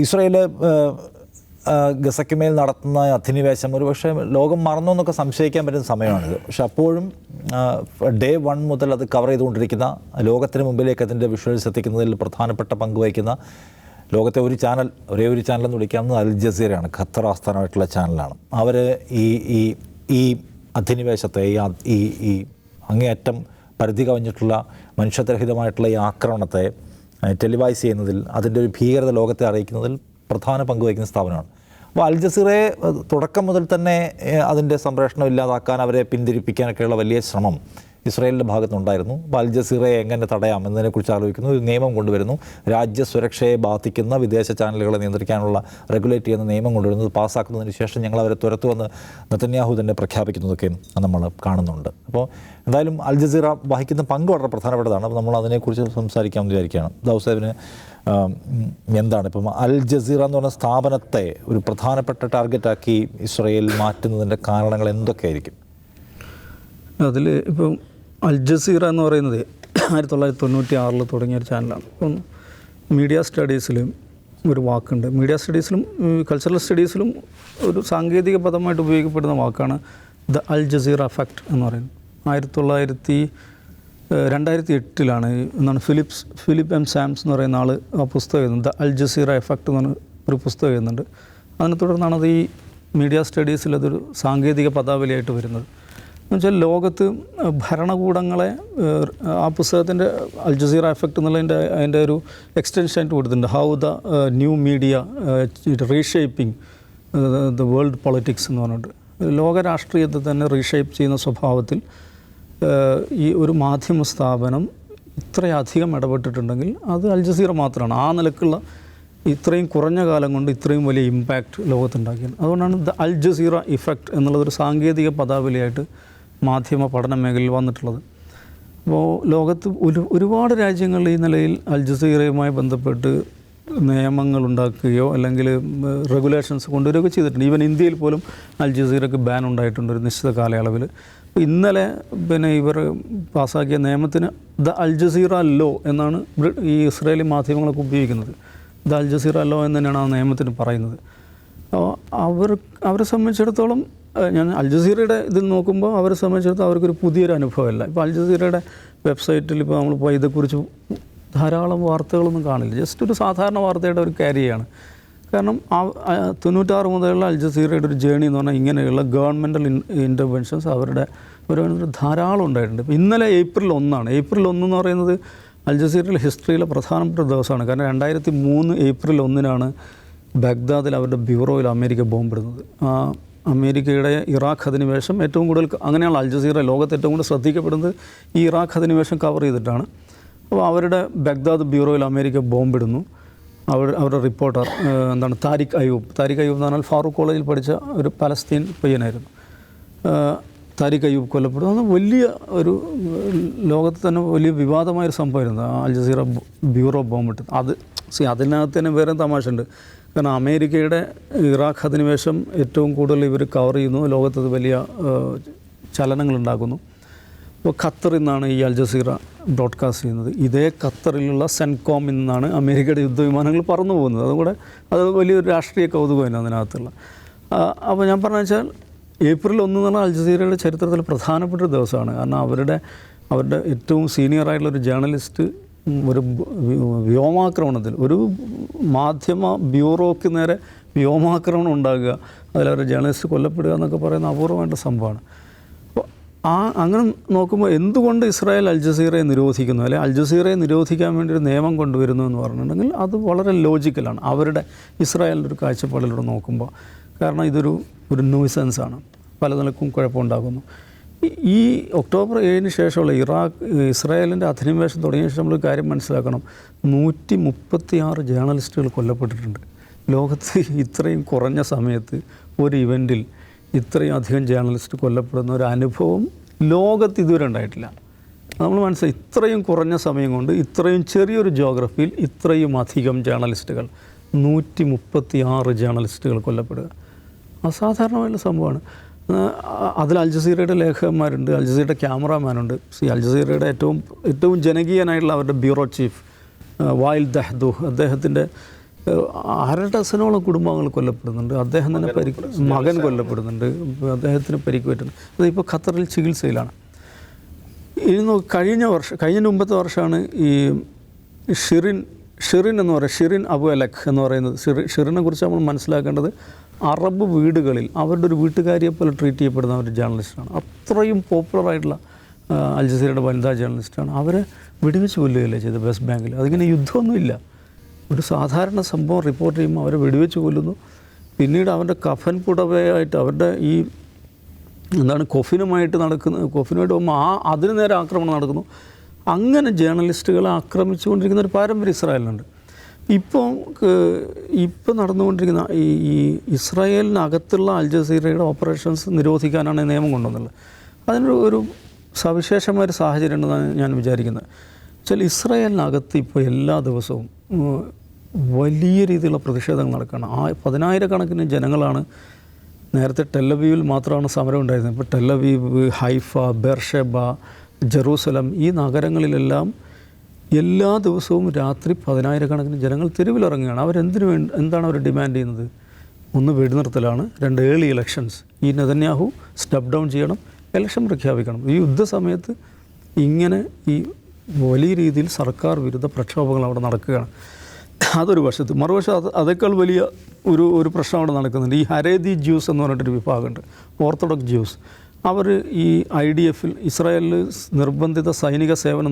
Israel ഗസയ്ക്കുമേൽ നടത്തുന്ന അധിനിവേശം ഒരുപക്ഷെ ലോകം മറന്നു എന്നൊക്കെ സംശയിക്കാൻ പറ്റുന്ന സമയമാണിത്. പക്ഷെ അപ്പോഴും ഡേ 1 മുതൽ അത് കവർ ചെയ്തുകൊണ്ടിരിക്കുന്ന, ലോകത്തിന് മുമ്പിലേക്ക് അതിൻ്റെ വിഷ്വൽസ് എത്തിക്കുന്നതിൽ പ്രധാനപ്പെട്ട പങ്ക് വഹിക്കുന്ന ലോകത്തെ ഒരു ചാനൽ, ഒരേ ഒരു ചാനൽ എന്ന് വിളിക്കാവുന്നത് അൽ ജസീറയാണ്. ഖത്തർ ആസ്ഥാനമായിട്ടുള്ള ചാനലാണ്. അവർ ഈ അധിനിവേശത്തെ, ഈ അങ്ങേയറ്റം പരിധി കവിഞ്ഞിട്ടുള്ള മനുഷ്യത്വരഹിതമായിട്ടുള്ള ഈ ആക്രമണത്തെ ടെലിവൈസ് ചെയ്യുന്നതിൽ, അതിൻ്റെ ഒരു ഭീകരത ലോകത്തെ അറിയിക്കുന്നതിൽ പ്രധാന പങ്ക് വഹിക്കുന്ന സ്ഥാപനമാണ്. അപ്പോൾ അൽ ജസീറയെ തുടക്കം മുതൽ തന്നെ അതിൻ്റെ സംപ്രേഷണം ഇല്ലാതാക്കാൻ, അവരെ പിന്തിരിപ്പിക്കാനൊക്കെയുള്ള വലിയ ശ്രമം ഇസ്രായേലിൻ്റെ ഭാഗത്തുനിന്നുണ്ടായിരുന്നു. അപ്പോൾ അൽ ജസീറയെ എങ്ങനെ തടയാം എന്നതിനെക്കുറിച്ച് ആലോചിക്കുന്നു. ഒരു നിയമം കൊണ്ടുവരുന്നു. രാജ്യസുരക്ഷയെ ബാധിക്കുന്ന വിദേശ ചാനലുകളെ നിയന്ത്രിക്കാനുള്ള റെഗുലേറ്റ് ചെയ്യുന്ന നിയമം കൊണ്ടുവരുന്നത് പാസ്സാക്കുന്നതിന് ശേഷം ഞങ്ങൾ അവരെ തുരത്തുവന്ന് നെതന്യാഹു തന്നെ പ്രഖ്യാപിക്കുന്നതൊക്കെ നമ്മൾ കാണുന്നുണ്ട്. അപ്പോൾ എന്തായാലും അൽ ജസീറ വഹിക്കുന്ന പങ്ക് വളരെ പ്രധാനപ്പെട്ടതാണ്. അപ്പോൾ നമ്മൾ അതിനെക്കുറിച്ച് സംസാരിക്കാമെന്ന് വിചാരിക്കുകയാണ്. ദൗസേബിന് എന്താണ് ഇപ്പം അൽ ജസീറ എന്ന് പറഞ്ഞ സ്ഥാപനത്തെ ഒരു പ്രധാനപ്പെട്ട ടാർഗറ്റാക്കി ഇസ്രായേൽ മാറ്റുന്നതിൻ്റെ കാരണങ്ങൾ എന്തൊക്കെയായിരിക്കും? അതിൽ ഇപ്പം അൽ ജസീറ എന്ന് പറയുന്നത് 1996 തുടങ്ങിയൊരു ചാനലാണ്. ഇപ്പം മീഡിയ സ്റ്റഡീസിലും ഒരു വാക്കുണ്ട്. മീഡിയ സ്റ്റഡീസിലും കൾച്ചറൽ സ്റ്റഡീസിലും ഒരു സാങ്കേതിക പദമായിട്ട് ഉപയോഗിക്കപ്പെടുന്ന വാക്കാണ് ദ അൽ ജസീറ എഫക്റ്റ് എന്ന് പറയുന്നത്. 2008 എന്താണ് ഫിലിപ്പ് എം സാംസ് എന്ന് പറയുന്ന ആൾ ആ പുസ്തകം എഴുതുന്നത്. ദ അൽ ജസീറ എഫക്റ്റ് എന്ന് പറഞ്ഞ ഒരു പുസ്തകം എഴുതുന്നുണ്ട്. അതിനെ തുടർന്നാണ് അത് ഈ മീഡിയ സ്റ്റഡീസിൽ അതൊരു സാങ്കേതിക പദാവലിയായിട്ട് വരുന്നത്. എന്നുവെച്ചാൽ ലോകത്ത് ഭരണകൂടങ്ങളെ ആ പുസ്തകത്തിൻ്റെ അൽ ജസീറ എഫക്റ്റ് എന്നുള്ളതിൻ്റെ അതിൻ്റെ ഒരു എക്സ്റ്റൻഷനായിട്ട് കൊടുത്തിട്ടുണ്ട്. How the new media reshaping the world politics എന്ന് പറഞ്ഞിട്ട് ലോക രാഷ്ട്രീയത്തെ തന്നെ റീഷേപ്പ് ചെയ്യുന്ന സ്വഭാവത്തിൽ ഈ ഒരു മാധ്യമ സ്ഥാപനം ഇത്രയധികം ഇടപെട്ടിട്ടുണ്ടെങ്കിൽ അത് അൽ ജസീറ മാത്രമാണ്. ആ നിലക്കുള്ള ഇത്രയും കുറഞ്ഞ കാലം കൊണ്ട് ഇത്രയും വലിയ ഇമ്പാക്റ്റ് ലോകത്തുണ്ടാക്കിയത്. അതുകൊണ്ടാണ് ദ അൽ ജസീറ ഇഫക്റ്റ് എന്നുള്ളതൊരു സാങ്കേതിക പദാവലിയായിട്ട് മാധ്യമ പഠന മേഖലയിൽ വന്നിട്ടുള്ളത്. അപ്പോൾ ലോകത്ത് ഒരുപാട് രാജ്യങ്ങളിൽ ഈ നിലയിൽ അൽ ജസീറയുമായി ബന്ധപ്പെട്ട് നിയമങ്ങൾ ഉണ്ടാക്കുകയോ അല്ലെങ്കിൽ റെഗുലേഷൻസ് കൊണ്ടുവരികയൊക്കെ ചെയ്തിട്ടുണ്ട്. ഈവൻ ഇന്ത്യയിൽ പോലും അൽ ജസീറയ്ക്ക് ബാൻ ഉണ്ടായിട്ടുണ്ട് ഒരു നിശ്ചിത കാലയളവിൽ. അപ്പോൾ ഇന്നലെ ഇവർ പാസ്സാക്കിയ നിയമത്തിന് ദ അൽ ജസീറ ലോ എന്നാണ് ഈ ഇസ്രായേലി മാധ്യമങ്ങളൊക്കെ ഉപയോഗിക്കുന്നത്. ദ അൽ ജസീറ ലോ എന്ന് തന്നെയാണ് ആ നിയമത്തിന് പറയുന്നത്. അവരെ സംബന്ധിച്ചിടത്തോളം ഞാൻ അൽ ജസീറയുടെ ഇതിൽ നോക്കുമ്പോൾ അവരെ സംബന്ധിച്ചിടത്തോളം അവർക്കൊരു പുതിയൊരു അനുഭവമല്ല. ഇപ്പോൾ അൽ ജസീറയുടെ വെബ്സൈറ്റിൽ ഇപ്പോൾ നമ്മളിപ്പോൾ ഇതേക്കുറിച്ച് ധാരാളം വാർത്തകളൊന്നും കാണില്ല. ജസ്റ്റ് ഒരു സാധാരണ വാർത്തയുടെ ഒരു ക്യാരിയാണ്. കാരണം 96 മുതലുള്ള അൽ ജസീറയുടെ ഒരു ജേണി എന്ന് പറഞ്ഞാൽ ഇങ്ങനെയുള്ള ഗവൺമെൻറ്റൽ ഇൻ്റർവെൻഷൻസ് അവരുടെ ഒരു ധാരാളം ഉണ്ടായിട്ടുണ്ട്. ഇപ്പോൾ ഇന്നലെ ഏപ്രിൽ 1 ഏപ്രിൽ 1 എന്ന് പറയുന്നത് അൽ ജസീറയിലെ ഹിസ്റ്ററിയിലെ പ്രധാനപ്പെട്ട ദിവസമാണ്. കാരണം 2003 ഏപ്രിൽ 1 ബഗ്ദാദിൽ അവരുടെ ബ്യൂറോയിൽ അമേരിക്ക ബോംബിടുന്നത്. അമേരിക്കയുടെ ഇറാഖ് അധിനിവേശം ഏറ്റവും കൂടുതൽ അങ്ങനെയാണ് അൽ ജസീറ ലോകത്ത് ഏറ്റവും കൂടുതൽ ശ്രദ്ധിക്കപ്പെടുന്നത് ഈ ഇറാഖ് അധിനിവേശം കവർ ചെയ്തിട്ടാണ്. അപ്പോൾ അവരുടെ ബഗ്ദാദ് ബ്യൂറോയിൽ അമേരിക്ക ബോംബിടുന്നു. അവരുടെ റിപ്പോർട്ടർ താരിഖ് അയ്യൂബ് എന്ന് പറഞ്ഞാൽ ഫാറൂഖ് കോളേജിൽ പഠിച്ച ഒരു പലസ്തീൻ പയ്യനായിരുന്നു. താരിഖ് അയ്യൂബ് കൊല്ലപ്പെടുന്നു. അത് വലിയ ഒരു ലോകത്ത് തന്നെ വലിയ വിവാദമായൊരു സംഭവമായിരുന്നു അൽ ജസീറ ബ്യൂറോ ബോംബിട്ട്. അതിനകത്ത് തന്നെ വേറെ തമാശയുണ്ട്. കാരണം അമേരിക്കയുടെ ഇറാഖ് അധിനിവേശം ഏറ്റവും കൂടുതൽ ഇവർ കവർ ചെയ്യുന്നു, ലോകത്തത് വലിയ ചലനങ്ങളുണ്ടാക്കുന്നു. അപ്പോൾ ഖത്തറിൽ നിന്നാണ് ഈ അൽ ജസീറ ബ്രോഡ്കാസ്റ്റ് ചെയ്യുന്നത്. ഇതേ ഖത്തറിലുള്ള സെൻകോമിൽ നിന്നാണ് അമേരിക്കയുടെ യുദ്ധവിമാനങ്ങൾ പറന്നു പോകുന്നത്. അതുകൂടെ അത് വലിയൊരു രാഷ്ട്രീയ കൗതുകമാണ് അതിനകത്തുള്ള. അപ്പോൾ ഞാൻ പറഞ്ഞു വെച്ചാൽ ഏപ്രിൽ 1 എന്ന് പറഞ്ഞാൽ അൽ ജസീറയുടെ ചരിത്രത്തിൽ പ്രധാനപ്പെട്ട ഒരു ദിവസമാണ്. കാരണം അവരുടെ ഏറ്റവും സീനിയറായിട്ടുള്ളൊരു ജേർണലിസ്റ്റ് ഒരു വ്യോമാക്രമണത്തിൽ, ഒരു മാധ്യമ ബ്യൂറോയ്ക്ക് നേരെ വ്യോമാക്രമണം ഉണ്ടാകുക, അതിലവരുടെ ജേർണലിസ്റ്റ് കൊല്ലപ്പെടുക എന്നൊക്കെ പറയുന്ന അപൂർവമായിട്ടുള്ള സംഭവമാണ്. അപ്പോൾ അങ്ങനെ നോക്കുമ്പോൾ എന്തുകൊണ്ട് ഇസ്രായേൽ അൽ ജസീറയെ നിരോധിക്കുന്നു, അല്ലെങ്കിൽ അൽ ജസീറയെ നിരോധിക്കാൻ വേണ്ടി ഒരു നിയമം കൊണ്ടുവരുന്നു എന്ന് പറഞ്ഞിട്ടുണ്ടെങ്കിൽ അത് വളരെ ലോജിക്കലാണ് അവരുടെ ഇസ്രായേലിൻ്റെ ഒരു കാഴ്ചപ്പാടിലൂടെ നോക്കുമ്പോൾ. കാരണം ഇതൊരു ന്യൂസൻസാണ്, പല നിലക്കും കുഴപ്പമുണ്ടാകുന്നു. ഈ ഒക്ടോബർ 7 ശേഷമുള്ള ഇസ്രായേലിൻ്റെ അധിനിവേശം തുടങ്ങിയ ശേഷം നമ്മളൊരു കാര്യം മനസ്സിലാക്കണം. 136 ജേർണലിസ്റ്റുകൾ കൊല്ലപ്പെട്ടിട്ടുണ്ട്. ലോകത്ത് ഇത്രയും കുറഞ്ഞ സമയത്ത് ഒരു ഇവൻറ്റിൽ ഇത്രയും അധികം ജേർണലിസ്റ്റ് കൊല്ലപ്പെടുന്ന ഒരു അനുഭവം ലോകത്ത് ഇതുവരെ ഉണ്ടായിട്ടില്ല. നമ്മൾ മനസ്സിലായി ഇത്രയും കുറഞ്ഞ സമയം കൊണ്ട് ഇത്രയും ചെറിയൊരു ജോഗ്രഫിയിൽ ഇത്രയും അധികം ജേർണലിസ്റ്റുകൾ, 136 ജേർണലിസ്റ്റുകൾ കൊല്ലപ്പെടുക അസാധാരണമായിട്ടുള്ള സംഭവമാണ്. അതിൽ അൽ ജസീറയുടെ ലേഖകന്മാരുണ്ട്, അൽ ജസീറയുടെ ക്യാമറാമാനുണ്ട്. അൽ ജസീറയുടെ ഏറ്റവും ജനകീയനായിട്ടുള്ള അവരുടെ ബ്യൂറോ ചീഫ് വായിൽ ദഹ്ദൂഹ്, അദ്ദേഹത്തിൻ്റെ 1/2 ഡസനോളം കുടുംബങ്ങൾ കൊല്ലപ്പെടുന്നുണ്ട്. അദ്ദേഹം തന്നെ മകൻ കൊല്ലപ്പെടുന്നുണ്ട്, അദ്ദേഹത്തിന് പരിക്ക് പറ്റുന്നു. അതിപ്പോൾ ഖത്തറിൽ ചികിത്സയിലാണ്. ഇനി കഴിഞ്ഞ മുമ്പത്തെ വർഷമാണ് ഈ ഷിറിൻ എന്ന് പറയുന്നത്, ഷിറിൻ അബു അലഖ് എന്ന് പറയുന്നത്. ഷിറിനെ കുറിച്ച് നമ്മൾ മനസ്സിലാക്കേണ്ടത് അറബ് വീടുകളിൽ അവരുടെ ഒരു വീട്ടുകാരിയെ പോലെ ട്രീറ്റ് ചെയ്യപ്പെടുന്ന ഒരു ജേർണലിസ്റ്റാണ്. അത്രയും പോപ്പുലറായിട്ടുള്ള അൽ ജസീറയുടെ വനിതാ ജേർണലിസ്റ്റാണ്. അവരെ വെടിവെച്ച് കൊല്ലുകയല്ലേ ചെയ്തത് വെസ്റ്റ് ബാങ്കിൽ. അതിങ്ങനെ യുദ്ധമൊന്നുമില്ല, ഒരു സാധാരണ സംഭവം റിപ്പോർട്ട് ചെയ്യുമ്പോൾ അവരെ വെടിവെച്ച് കൊല്ലുന്നു. പിന്നീട് അവരുടെ കഫൻ പുടവയായിട്ട് അവരുടെ ഈ കൊഫിനുമായിട്ട് പോകുമ്പോൾ അതിന് നേരെ ആക്രമണം നടക്കുന്നു. അങ്ങനെ ജേർണലിസ്റ്റുകളെ ആക്രമിച്ചുകൊണ്ടിരിക്കുന്ന ഒരു പാരമ്പര്യം ഇസ്രായേലിനുണ്ട്. ഇപ്പോൾ നടന്നുകൊണ്ടിരിക്കുന്ന ഈ ഇസ്രായേലിനകത്തുള്ള അൽ ജസീറയുടെ ഓപ്പറേഷൻസ് നിരോധിക്കാനാണ് നിയമം കൊണ്ടുവന്നുള്ളത്. അതിനൊരു സവിശേഷമായൊരു സാഹചര്യം ഉണ്ടെന്നാണ് ഞാൻ വിചാരിക്കുന്നത്. വെച്ചാൽ ഇസ്രായേലിനകത്ത് ഇപ്പോൾ എല്ലാ ദിവസവും വലിയ രീതിയിലുള്ള പ്രതിഷേധങ്ങൾ നടക്കുകയാണ്. 10,000-കണക്കിന് ജനങ്ങളാണ്. നേരത്തെ ടെല്ലവീവിൽ മാത്രമാണ് സമരം ഉണ്ടായിരുന്നത്. ഇപ്പോൾ ടെല്ലവീവ്, ഹൈഫ, ബെർഷെബ, ജെറൂസലം ഈ നഗരങ്ങളിലെല്ലാം എല്ലാ ദിവസവും രാത്രി 10,000-കണക്കിന് ജനങ്ങൾ തെരുവിലിറങ്ങുകയാണ്. എന്താണ് അവർ ഡിമാൻഡ് ചെയ്യുന്നത്? 1 വെടിനിർത്തലാണ്, 2 ഏർലി ഇലക്ഷൻസ്. ഈ നെതന്യാഹു സ്റ്റെപ്പ് ഡൗൺ ചെയ്യണം, ഇലക്ഷൻ പ്രഖ്യാപിക്കണം. ഈ യുദ്ധസമയത്ത് ഇങ്ങനെ ഈ വലിയ രീതിയിൽ സർക്കാർ വിരുദ്ധ പ്രക്ഷോഭങ്ങൾ അവിടെ നടക്കുകയാണ്. അതൊരു വശത്ത്. മറുവശത്ത് അതേക്കാൾ വലിയ ഒരു പ്രശ്നം അവിടെ നടക്കുന്നുണ്ട്. ഈ ഹരേദി ജ്യൂസ് എന്ന് പറഞ്ഞിട്ടൊരു വിഭാഗമുണ്ട്, ഓർത്തഡോക്സ് ജ്യൂസ്. അവർ ഈ IDF-ൽ ഇസ്രായേലിൽ നിർബന്ധിത സൈനിക സേവനം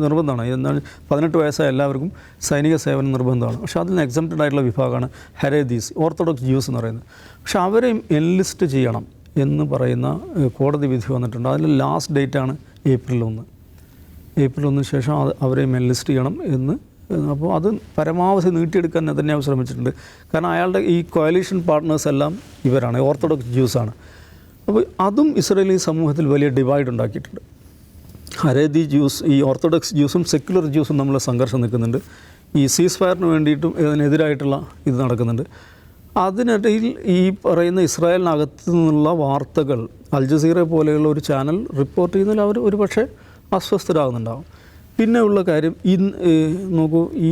നിർബന്ധമാണ്. എന്നാൽ 18 വയസ്സായ എല്ലാവർക്കും സൈനിക സേവനം നിർബന്ധമാണ്. പക്ഷേ അതിൽ നിന്ന് എക്സംപ്റ്റഡ് ആയിട്ടുള്ള വിഭാഗമാണ് ഹരേദീസ്, ഓർത്തഡോക്സ് ജ്യൂസ് എന്ന് പറയുന്നത്. പക്ഷേ അവരെയും എൻലിസ്റ്റ് ചെയ്യണം എന്ന് പറയുന്ന കോടതി വിധി വന്നിട്ടുണ്ട്. അതിൽ ലാസ്റ്റ് ഡേറ്റാണ് ഏപ്രിൽ 1. ഏപ്രിൽ 1 ശേഷം അവരെയും എൻലിസ്റ്റ് ചെയ്യണം എന്ന്. അപ്പോൾ അത് പരമാവധി നീട്ടിയെടുക്കാൻ നെതന്യാഹു ശ്രമിച്ചിട്ടുണ്ട്. കാരണം അയാളുടെ ഈ കോയലീഷൻ പാർട്ട്നേഴ്സ് എല്ലാം ഇവരാണ്, ഓർത്തഡോക്സ് ജ്യൂസാണ്. അപ്പോൾ അതും ഇസ്രായേലി സമൂഹത്തിൽ വലിയ ഡിവൈഡ് ഉണ്ടാക്കിയിട്ടുണ്ട്. ഹരേദി ജ്യൂസ്, ഈ ഓർത്തഡോക്സ് ജ്യൂസും സെക്യുലർ ജ്യൂസും തമ്മിലുള്ള സംഘർഷം നിൽക്കുന്നുണ്ട്. ഈ സീസ് ഫയറിന് വേണ്ടിയിട്ടും ഇതിനെതിരായിട്ടുള്ള ഇത് നടക്കുന്നുണ്ട്. അതിനിടയിൽ ഈ പറയുന്ന ഇസ്രായേലിനകത്തു നിന്നുള്ള വാർത്തകൾ അൽ ജസീറ പോലെയുള്ള ഒരു ചാനൽ റിപ്പോർട്ട് ചെയ്യുന്നതിൽ അവർ ഒരുപക്ഷെ അസ്വസ്ഥരാകുന്നുണ്ടാകും. പിന്നെ ഉള്ള കാര്യം നോക്കൂ, ഈ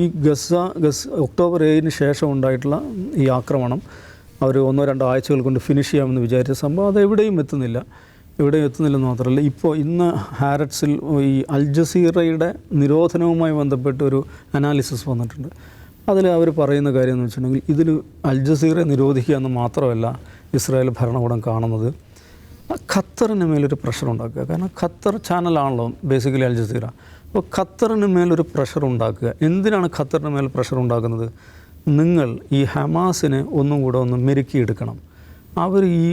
ഒക്ടോബർ 7-ന് ശേഷം ഉണ്ടായിട്ടുള്ള ഈ ആക്രമണം അവർ 1-2 ആഴ്ചകൾ കൊണ്ട് ഫിനിഷ് ചെയ്യാമെന്ന് വിചാരിച്ച സംഭവം അത് എവിടെയും എത്തുന്നില്ലെന്ന് മാത്രമല്ല, ഇപ്പോൾ ഇന്ന് ഹാരറ്റ്സിൽ ഈ അൽ ജസീറയുടെ നിരോധനവുമായി ബന്ധപ്പെട്ട് ഒരു അനാലിസിസ് വന്നിട്ടുണ്ട്. അതിൽ അവർ പറയുന്ന കാര്യം എന്ന് വെച്ചിട്ടുണ്ടെങ്കിൽ ഇതിൽ അൽ ജസീറ നിരോധിക്കുക എന്ന് മാത്രമല്ല ഇസ്രായേൽ ഭരണകൂടം കാണുന്നത്, ഖത്തറിന് മേലൊരു പ്രഷർ ഉണ്ടാക്കുക. കാരണം ഖത്തർ ചാനലാണല്ലോ ബേസിക്കലി അൽ ജസീറ. അപ്പോൾ ഖത്തറിന് മേലൊരു പ്രഷർ ഉണ്ടാക്കുക. എന്തിനാണ് ഖത്തറിന് മേൽ പ്രഷർ ഉണ്ടാക്കുന്നത്? നിങ്ങൾ ഈ ഹമാസിനെ ഒന്നും കൂടെ ഒന്ന് മെരുക്കിയെടുക്കണം. അവർ ഈ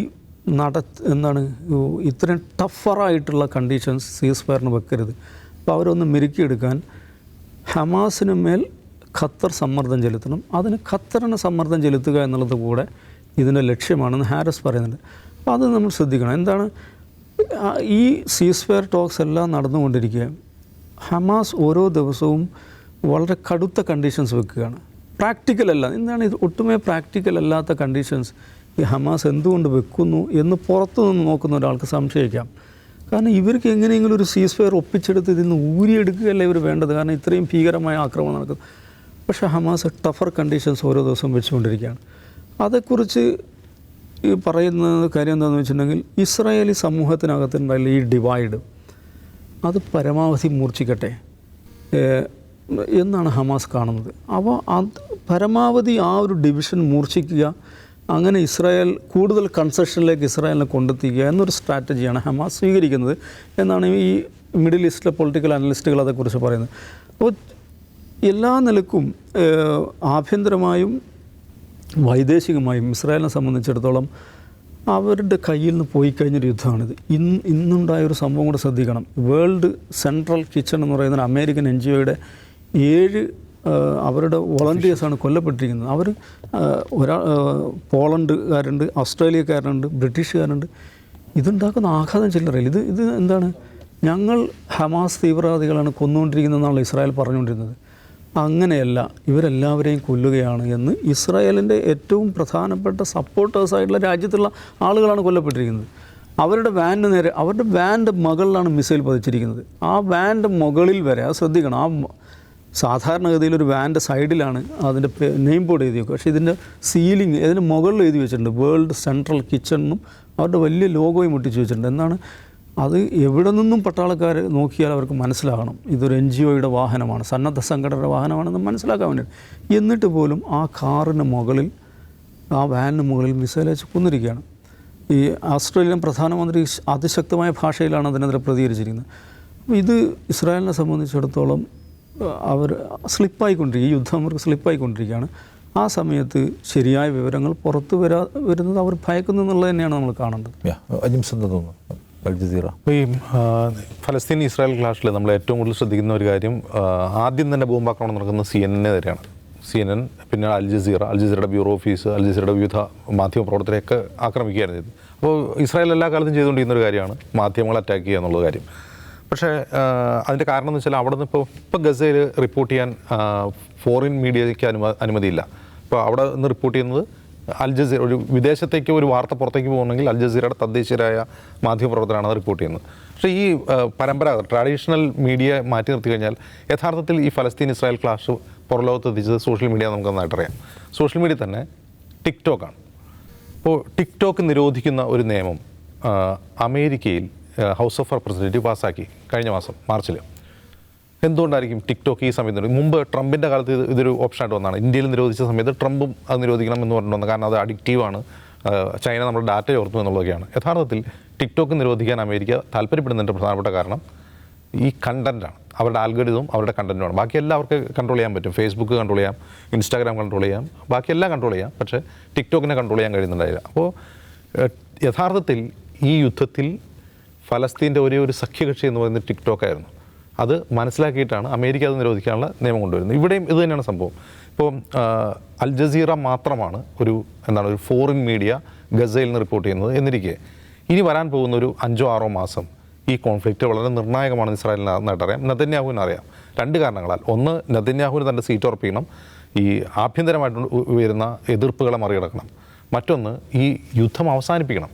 ഇത്രയും ടഫറായിട്ടുള്ള കണ്ടീഷൻസ് സീസ് ഫയറിന് വെക്കരുത്. അപ്പോൾ അവരൊന്ന് മെരുക്കിയെടുക്കാൻ ഹമാസിന് മേൽ ഖത്തർ സമ്മർദ്ദം ചെലുത്തണം. അതിന് ഖത്തറിന് സമ്മർദ്ദം ചെലുത്തുക എന്നുള്ളത് കൂടെ ഇതിൻ്റെ ലക്ഷ്യമാണെന്ന് ഹാരിസ് പറയുന്നുണ്ട്. അപ്പോൾ അത് നമ്മൾ ശ്രദ്ധിക്കണം. എന്താണ് ഈ സീസ് ഫയർ ടോക്സ് എല്ലാം നടന്നുകൊണ്ടിരിക്കുക, ഹമാസ് ഓരോ ദിവസവും വളരെ കടുത്ത കണ്ടീഷൻസ് വെക്കുകയാണ്. പ്രാക്ടിക്കലല്ല. എന്താണ് ഇത്? ഒട്ടുമേ പ്രാക്ടിക്കൽ അല്ലാത്ത കണ്ടീഷൻസ് ഈ ഹമാസ് എന്തുകൊണ്ട് വെക്കുന്നു എന്ന് പുറത്തു നിന്ന് നോക്കുന്ന ഒരാൾക്ക് സംശയിക്കാം. കാരണം ഇവർക്ക് എങ്ങനെയെങ്കിലും ഒരു സീസ് ഫയർ ഒപ്പിച്ചെടുത്ത് ഇതിൽ നിന്ന് ഊരിയെടുക്കുകയല്ല ഇവർ വേണ്ടത്. കാരണം ഇത്രയും ഭീകരമായ ആക്രമണം നടക്കുന്നു. പക്ഷേ ഹമാസ് ടഫർ കണ്ടീഷൻസ് ഓരോ ദിവസവും വെച്ചുകൊണ്ടിരിക്കുകയാണ്. അതേക്കുറിച്ച് ഈ പറയുന്ന കാര്യം എന്താണെന്ന് വെച്ചിട്ടുണ്ടെങ്കിൽ, ഇസ്രായേലി സമൂഹത്തിനകത്തുണ്ടായുള്ള ഈ ഡിവൈഡ് അത് പരമാവധി മൂർച്ഛിക്കട്ടെ എന്നാണ് ഹമാസ് കാണുന്നത്. അപ്പോൾ അത് പരമാവധി ആ ഒരു ഡിവിഷൻ മൂർച്ഛിക്കുക, അങ്ങനെ ഇസ്രായേൽ കൂടുതൽ കൺസെഷനിലേക്ക് ഇസ്രായേലിനെ കൊണ്ടെത്തിക്കുക എന്നൊരു സ്ട്രാറ്റജിയാണ് ഹമാസ് സ്വീകരിക്കുന്നത് എന്നാണ് ഈ മിഡിൽ ഈസ്റ്റിലെ പൊളിറ്റിക്കൽ അനലിസ്റ്റുകൾ അതേക്കുറിച്ച് പറയുന്നത്. അപ്പോൾ എല്ലാ നിലക്കും ആഭ്യന്തരമായും വൈദേശികമായും ഇസ്രായേലിനെ സംബന്ധിച്ചിടത്തോളം അവരുടെ കയ്യിൽ നിന്ന് പോയി കഴിഞ്ഞൊരു യുദ്ധമാണിത്. ഇന്നുണ്ടായൊരു സംഭവം കൂടെ ശ്രദ്ധിക്കണം. വേൾഡ് സെൻട്രൽ കിച്ചൺ എന്ന് പറയുന്ന ഒരു അമേരിക്കൻ NGOയുടെ 7 അവരുടെ വോളണ്ടിയേഴ്സാണ് കൊല്ലപ്പെട്ടിരിക്കുന്നത്. അവർ പോളണ്ടുകാരുണ്ട്, ഓസ്ട്രേലിയക്കാരുണ്ട്, ബ്രിട്ടീഷുകാരുണ്ട്. ഇതുണ്ടാക്കുന്ന ആഘാതം ചില്ലറയില്ല. ഇത് എന്താണ്? ഞങ്ങൾ ഹമാസ് തീവ്രവാദികളാണ് കൊന്നുകൊണ്ടിരിക്കുന്നതെന്നാണ് ഇസ്രായേൽ പറഞ്ഞുകൊണ്ടിരുന്നത്. അങ്ങനെയല്ല, ഇവരെല്ലാവരെയും കൊല്ലുകയാണ് എന്ന് ഇസ്രായേലിൻ്റെ ഏറ്റവും പ്രധാനപ്പെട്ട സപ്പോർട്ടേഴ്സായിട്ടുള്ള രാജ്യത്തുള്ള ആളുകളാണ് കൊല്ലപ്പെട്ടിരിക്കുന്നത്. അവരുടെ വാനിന് നേരെ, അവരുടെ വാൻ്റെ മുകളിലാണ് മിസൈൽ പതിച്ചിരിക്കുന്നത്. ആ വാൻ്റെ മുകളിൽ വരെ, അത് ശ്രദ്ധിക്കണം, ആ സാധാരണഗതിയിൽ ഒരു വാൻ്റെ സൈഡിലാണ് അതിൻ്റെ നെയിം ബോർഡ് എഴുതി വെക്കുക. പക്ഷേ ഇതിൻ്റെ സീലിംഗ് ഇതിന് മുകളിൽ എഴുതി വെച്ചിട്ടുണ്ട് വേൾഡ് സെൻട്രൽ കിച്ചൺ എന്നും അവരുടെ വലിയ ലോഗോയും ഒട്ടിച്ച് വെച്ചിട്ടുണ്ട്. എന്നാണ് അത്? എവിടെ നിന്നും പട്ടാളക്കാർ നോക്കിയാൽ അവർക്ക് മനസ്സിലാകണം ഇതൊരു NGOയുടെ വാഹനമാണ്, സന്നദ്ധ സംഘടനയുടെ വാഹനമാണെന്ന് മനസ്സിലാക്കാൻ വേണ്ടിയിട്ട്. എന്നിട്ട് പോലും ആ കാറിന് മുകളിൽ, ആ വാനിന് മുകളിൽ മിസൈൽ അയച്ച് കൊന്നിരിക്കുകയാണ്. ഈ ഓസ്ട്രേലിയൻ പ്രധാനമന്ത്രി അതിശക്തമായ ഭാഷയിലാണ് അതിനെതിരെ പ്രതികരിച്ചിരിക്കുന്നത്. അപ്പോൾ ഇത് ഇസ്രായേലിനെ സംബന്ധിച്ചിടത്തോളം അവർ സ്ലിപ്പായിക്കൊണ്ടിരിക്കുക, ഈ യുദ്ധം അവർക്ക് സ്ലിപ്പായിക്കൊണ്ടിരിക്കുകയാണ്. ആ സമയത്ത് ശരിയായ വിവരങ്ങൾ പുറത്തു വരുന്നത് അവർ ഭയക്കുന്നു എന്നുള്ളത് തന്നെയാണ് നമ്മൾ കാണേണ്ടത്. ഈ ഫലസ്തീൻ ഇസ്രായേൽ ക്ലാഷിൽ നമ്മൾ ഏറ്റവും കൂടുതൽ ശ്രദ്ധിക്കുന്ന ഒരു കാര്യം, ആദ്യം തന്നെ ബോംബാക്രമണം നടക്കുന്നത് CNN നേരെയാണ്. CNN, പിന്നെ അൽജസീറയുടെ ബ്യൂറോ ഓഫീസ്, അൽജസീറയുടെ വിവിധ മാധ്യമ പ്രവർത്തകരെയൊക്കെ ആക്രമിക്കുകയായിരുന്നു ചെയ്തത്. അപ്പോൾ ഇസ്രായേൽ എല്ലാ കാലത്തും ചെയ്തുകൊണ്ടിരിക്കുന്ന ഒരു കാര്യമാണ് മാധ്യമങ്ങൾ അറ്റാക്ക് ചെയ്യുക എന്നുള്ള കാര്യം. പക്ഷേ അതിൻ്റെ കാരണം എന്ന് വെച്ചാൽ അവിടെ നിന്ന് ഇപ്പോൾ ഗസയിൽ റിപ്പോർട്ട് ചെയ്യാൻ ഫോറിൻ മീഡിയയ്ക്ക് അനുമതിയില്ല. ഇപ്പോൾ അവിടെ നിന്ന് റിപ്പോർട്ട് ചെയ്യുന്നത് അൽജസീറ, ഒരു വിദേശത്തേക്ക് ഒരു വാർത്ത പുറത്തേക്ക് പോകണമെങ്കിൽ അൽജസീറയുടെ തദ്ദേശീയരായ മാധ്യമപ്രവർത്തകരാണ് അത് റിപ്പോർട്ട് ചെയ്യുന്നത്. പക്ഷേ ഈ പരമ്പരാഗത ട്രഡീഷണൽ മീഡിയ മാറ്റി നിർത്തി കഴിഞ്ഞാൽ യഥാർത്ഥത്തിൽ ഈ ഫലസ്തീൻ ഇസ്രായേൽ ക്ലാഷ് പുറലോകത്ത് എത്തിച്ചത് സോഷ്യൽ മീഡിയ നമുക്ക് നന്നായിട്ടറിയാം. സോഷ്യൽ മീഡിയ തന്നെ ടിക്ടോക്കാണ്. ഇപ്പോൾ ടിക്ടോക്ക് നിരോധിക്കുന്ന ഒരു നിയമം അമേരിക്കയിൽ ഹൗസ് ഓഫ് റെപ്രസെൻറ്റേറ്റീവ് പാസ്സാക്കി കഴിഞ്ഞ മാസം മാർച്ചിൽ. എന്തുകൊണ്ടായിരിക്കും ടിക്ടോക്ക് ഈ സമയത്ത്? മുമ്പ് ട്രംപിൻ്റെ കാലത്ത് ഇതൊരു ഓപ്ഷനായിട്ട് വന്നതാണ്. ഇന്ത്യയിൽ നിരോധിച്ച സമയത്ത് ട്രംപും അത് നിരോധിക്കണം എന്ന് പറഞ്ഞിട്ടുണ്ട്. കാരണം അത് അഡിക്റ്റീവാണ്, ചൈന നമ്മുടെ ഡാറ്റ ചോർത്തും എന്നുള്ളതൊക്കെയാണ്. യഥാർത്ഥത്തിൽ ടിക്ടോക്ക് നിരോധിക്കാൻ അമേരിക്ക താല്പര്യപ്പെടുന്നതിൻ്റെ പ്രധാനപ്പെട്ട കാരണം ഈ കണ്ടൻറ്റാണ്. അവരുടെ ആൽഗോരിതവും അവരുടെ കണ്ടൻറ്റുമാണ്. ബാക്കി എല്ലാം അവർക്ക് കൺട്രോൾ ചെയ്യാൻ പറ്റും. ഫേസ്ബുക്ക് കൺട്രോൾ ചെയ്യാം, ഇൻസ്റ്റാഗ്രാം കൺട്രോൾ ചെയ്യാം, ബാക്കിയെല്ലാം കൺട്രോൾ ചെയ്യാം. പക്ഷേ ടിക്ടോക്കിനെ കൺട്രോൾ ചെയ്യാൻ കഴിയുന്നുണ്ടായില്ല. അപ്പോൾ യഥാർത്ഥത്തിൽ ഈ യുദ്ധത്തിൽ ഫലസ്തീൻ്റെ ഒരു സഖ്യകക്ഷി എന്ന് പറയുന്നത് ടിക്ടോക്കായിരുന്നു. അത് മനസ്സിലാക്കിയിട്ടാണ് അമേരിക്ക അത് നിരോധിക്കാനുള്ള നിയമം കൊണ്ടുവരുന്നത്. ഇവിടെയും ഇത് തന്നെയാണ് സംഭവം. ഇപ്പോൾ അൽജസീറ മാത്രമാണ് ഒരു ഫോറിൻ മീഡിയ ഗസയിൽ നിന്ന് റിപ്പോർട്ട് ചെയ്യുന്നത്. എന്നിരിക്കെ ഇനി വരാൻ പോകുന്ന ഒരു 5-6 മാസം ഈ കോൺഫ്ലിക്റ്റ് വളരെ നിർണായകമാണെന്ന് ഇസ്രായേലിന് നന്നായിട്ടറിയാം, നെതന്യാഹുവിന് അറിയാം. 2 കാരണങ്ങളാൽ. ഒന്ന്, നെതന്യാഹുവിന് തൻ്റെ സീറ്റ് ഉറപ്പിക്കണം, ഈ ആഭ്യന്തരമായിട്ട് ഉയരുന്ന എതിർപ്പുകളെ മറികടക്കണം. മറ്റൊന്ന്, ഈ യുദ്ധം അവസാനിപ്പിക്കണം.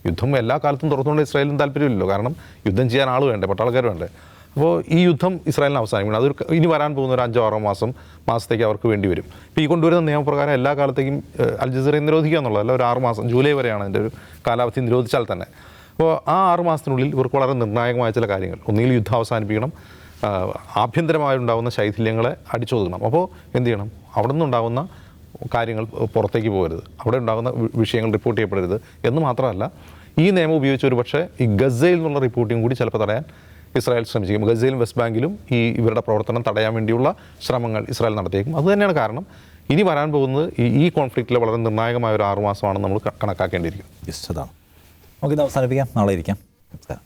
യുദ്ധം എല്ലാ കാലത്തും തുറന്നുകൊണ്ട് ഇസ്രായേലിന് താല്പര്യമില്ലല്ലോ. കാരണം യുദ്ധം ചെയ്യാൻ ആൾ വേണ്ടേ, പട്ടാളക്കാർ വേണ്ടേ. അപ്പോൾ ഈ യുദ്ധം ഇസ്രായേലിന് അവസാനിക്കണം. അതൊരു ഇനി വരാൻ പോകുന്ന ഒരു 5-6 മാസത്തേക്ക് അവർക്ക് വേണ്ടി വരും. ഇപ്പോൾ ഈ കൊണ്ടുവരുന്ന നിയമപ്രകാരം എല്ലാ കാലത്തേക്കും അൽജസീറയെ നിരോധിക്കുക എന്നുള്ളതല്ല, ഒരു 6 മാസം, ജൂലൈ വരെയാണ് അതിൻ്റെ ഒരു കാലാവധി നിരോധിച്ചാൽ തന്നെ. അപ്പോൾ ആ 6 മാസത്തിനുള്ളിൽ ഇവർക്ക് വളരെ നിർണായകമായ ചില കാര്യങ്ങൾ, ഒന്നുകിൽ യുദ്ധം അവസാനിപ്പിക്കണം, ആഭ്യന്തരമായുണ്ടാകുന്ന ശൈഥില്യങ്ങളെ അടിച്ചൊതുക്കണം. അപ്പോൾ എന്ത് ചെയ്യണം? അവിടെ നിന്നുണ്ടാകുന്ന കാര്യങ്ങൾ പുറത്തേക്ക് പോകരുത്, അവിടെ ഉണ്ടാകുന്ന വിഷയങ്ങൾ റിപ്പോർട്ട് ചെയ്യപ്പെടരുത് എന്ന് മാത്രമല്ല, ഈ നിയമം ഉപയോഗിച്ച് ഒരു പക്ഷേ ഈ ഗസയിൽ നിന്നുള്ള റിപ്പോർട്ടിങ് കൂടി ചിലപ്പോൾ തടയാൻ ഇസ്രായേൽ ശ്രമിച്ചേക്കും. ഗസയിലും വെസ്റ്റ് ബാങ്കിലും ഇവരുടെ പ്രവർത്തനം തടയാൻ വേണ്ടിയുള്ള ശ്രമങ്ങൾ ഇസ്രായേൽ നടത്തിയേക്കും. അതുതന്നെയാണ് കാരണം ഇനി വരാൻ പോകുന്നത് ഈ കോൺഫ്ലിക്റ്റിലെ വളരെ നിർണായകമായ ഒരു 6 മാസമാണെന്ന് നമ്മൾ കണക്കാക്കേണ്ടിയിരിക്കും. അതാണ്. നമുക്കിത് അവസാനിപ്പിക്കാം, നാളെ ഇരിക്കാം. നമസ്കാരം.